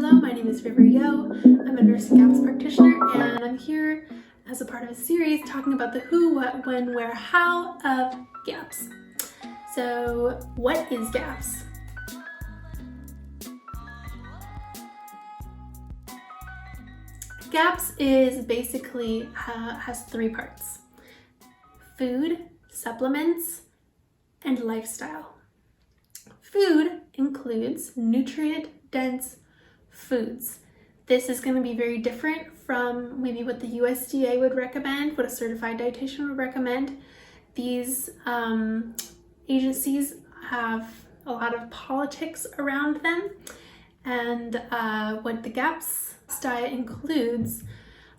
Hello, my name is River Yeo. I'm a nurse and GAPS practitioner, and I'm here as a part of a series talking about the who, what, when, where, how of GAPS. So, what is GAPS? GAPS is basically has three parts: food, supplements, and lifestyle. Food includes nutrient-dense foods. This is going to be very different from maybe what the USDA would recommend, what a certified dietitian would recommend. These agencies have a lot of politics around them, and what the GAPS diet includes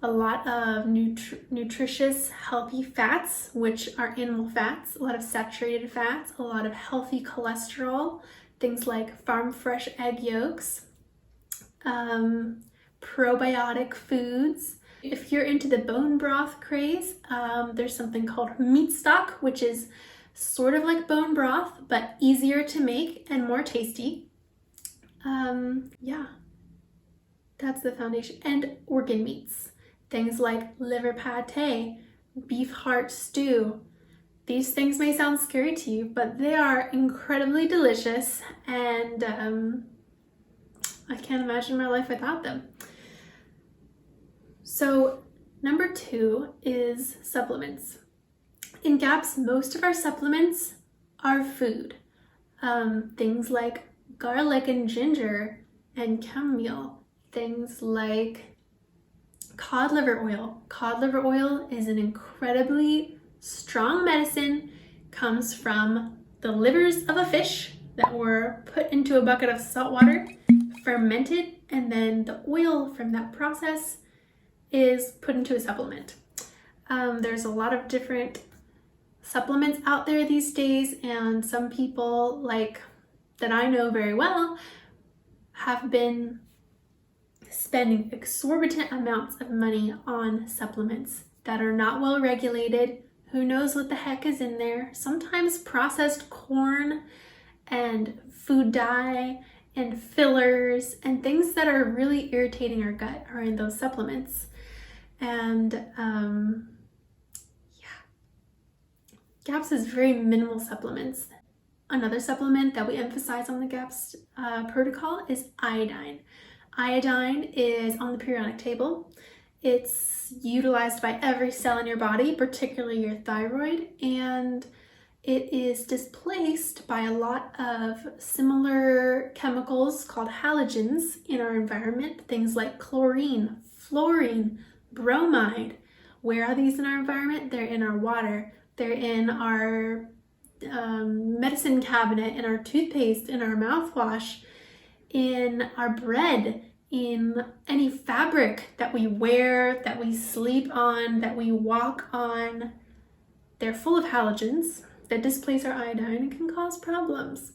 a lot of nutritious, healthy fats, which are animal fats, a lot of saturated fats, a lot of healthy cholesterol, things like farm fresh egg yolks, probiotic foods. If you're into the bone broth craze, there's something called meat stock, which is sort of like bone broth, but easier to make and more tasty. Yeah, that's the foundation. And organ meats. Things like liver pate, beef heart stew. These things may sound scary to you, but they are incredibly delicious, and I can't imagine my life without them. So, number 2 is supplements. In GAPS, most of our supplements are food. Things like garlic and ginger and chamomile. Things like cod liver oil. Cod liver oil is an incredibly strong medicine. Comes from the livers of a fish that were put into a bucket of salt water, fermented, and then the oil from that process is put into a supplement. There's a lot of different supplements out there these days, and some people, like that I know very well, have been spending exorbitant amounts of money on supplements that are not well regulated. Who knows what the heck is in there? Sometimes processed corn and food dye and fillers and things that are really irritating our gut are in those supplements. And GAPS is very minimal supplements. Another supplement that we emphasize on the GAPS protocol is iodine. Iodine is on the periodic table. It's utilized by every cell in your body, particularly your thyroid, and it is displaced by a lot of similar chemicals called halogens in our environment, things like chlorine, fluorine, bromide. Where are these in our environment? They're in our water. They're in our medicine cabinet, in our toothpaste, in our mouthwash, in our bread, in any fabric that we wear, that we sleep on, that we walk on. They're full of halogens that displace our iodine and can cause problems.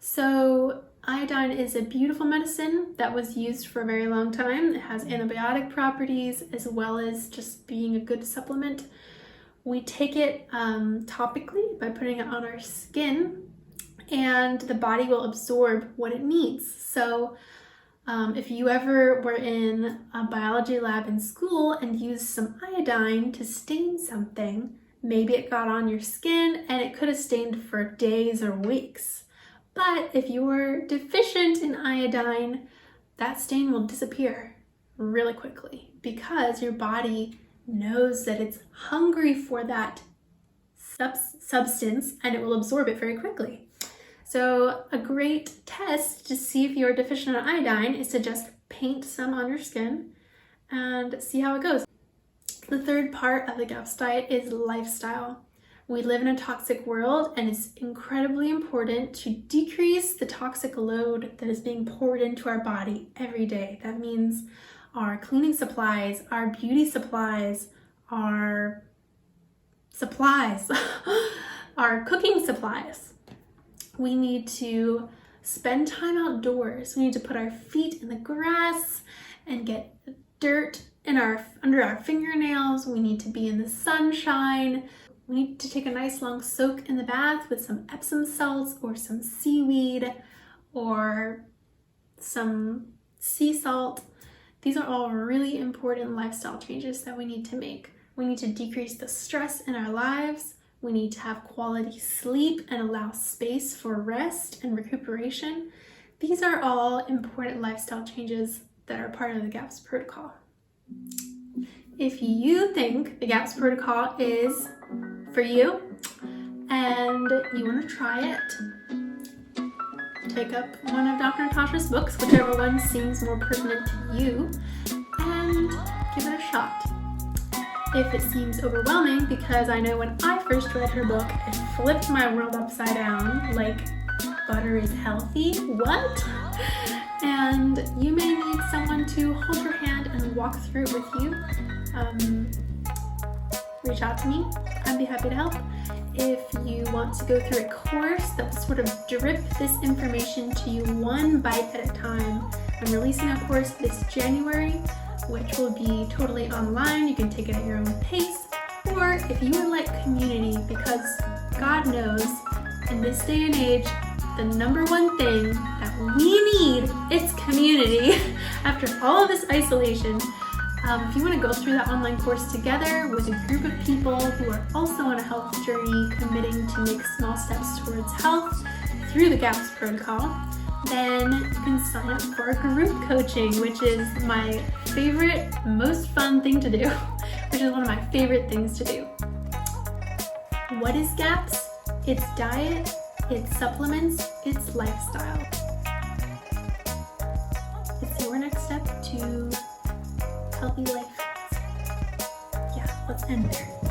So iodine is a beautiful medicine that was used for a very long time. It has antibiotic properties as well as just being a good supplement. We take it topically by putting it on our skin, and the body will absorb what it needs. So if you ever were in a biology lab in school and used some iodine to stain something, maybe it got on your skin and it could have stained for days or weeks. But if you were deficient in iodine, that stain will disappear really quickly because your body knows that it's hungry for that substance and it will absorb it very quickly. So a great test to see if you're deficient in iodine is to just paint some on your skin and see how it goes. The third part of the GAPS diet is lifestyle. We live in a toxic world, and it's incredibly important to decrease the toxic load that is being poured into our body every day. That means our cleaning supplies, our beauty supplies, our our cooking supplies. We need to spend time outdoors. We need to put our feet in the grass and get dirt under our fingernails. We need to be in the sunshine. We need to take a nice long soak in the bath with some Epsom salts or some seaweed or some sea salt. These are all really important lifestyle changes that we need to make. We need to decrease the stress in our lives. We need to have quality sleep and allow space for rest and recuperation. These are all important lifestyle changes that are part of the GAPS protocol. If you think the GAPS protocol is for you and you want to try it, take up one of Dr. Natasha's books, whichever one seems more pertinent to you, and give it a shot. If it seems overwhelming, because I know when I first read her book, it flipped my world upside down, like, butter is healthy? What? And you may need someone to hold your hand and walk through it with you. Reach out to me. I'd be happy to help. If you want to go through a course that will sort of drip this information to you one bite at a time, I'm releasing a course this January, which will be totally online. You can take it at your own pace. Or if you would like community, because God knows in this day and age, the number one thing that we need is community after all of this isolation. If you want to go through that online course together with a group of people who are also on a health journey, committing to make small steps towards health through the GAPS protocol, then you can sign up for group coaching, which is my favorite, most fun thing to do, which is one of my favorite things to do. What is GAPS? It's diet, it's supplements, it's lifestyle. It's your next step to healthy life. Yeah, let's end there.